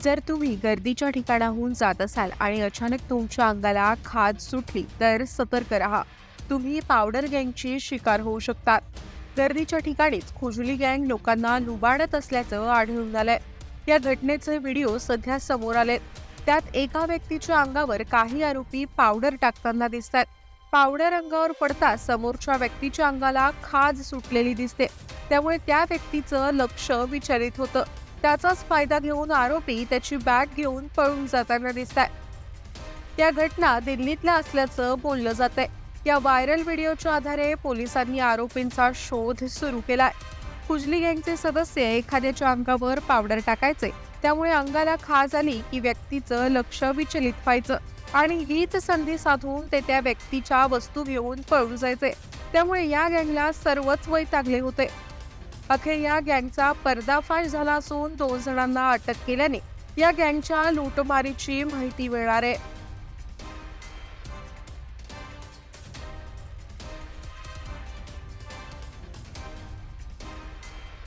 जर तुम्ही गर्दीच्या ठिकाणाहून जात असाल आणि अचानक तुमच्या अंगाला खाज सुटली तर सतर्क राहा. तुम्ही पावडर गँगची शिकार होऊ शकतात. गर्दीच्या ठिकाणीच खुजली गँग लोकांना लुबाडत असल्याचं आढळून आलंय. या घटनेचे व्हिडिओ सध्या समोर आलेत. त्यात एका व्यक्तीच्या अंगावर काही आरोपी पावडर टाकताना दिसतात. पावडर अंगावर पडता समोरच्या व्यक्तीच्या अंगाला खाज सुटलेली दिसते. त्यामुळे त्या व्यक्तीचं लक्ष विचलित होतं. त्याचाच फायदा घेऊन आरोपी त्याची बॅग घेऊन पळून जाताना दिसताय. या घटना दिल्लीतल्या असल्याचं बोललं जातंय. या व्हायरल व्हिडिओच्या आधारे पोलिसांनी आरोपींचा शोध सुरू केलाय. खुजली गँगचे सदस्य एखाद्याच्या अंगावर पावडर टाकायचे. त्यामुळे अंगाला खाज आली की व्यक्तीचं लक्ष विचलित व्हायचं आणि हीच संधी साधून ते त्या व्यक्तीच्या वस्तू घेऊन पळून जायचे. त्यामुळे या गँगला सर्वच वैतागले होते. अखेर या गँगचा पर्दाफाश झाला असून 2 जणांना अटक केल्याने या गँगच्या लूटमारीची माहिती मिळणार आहे.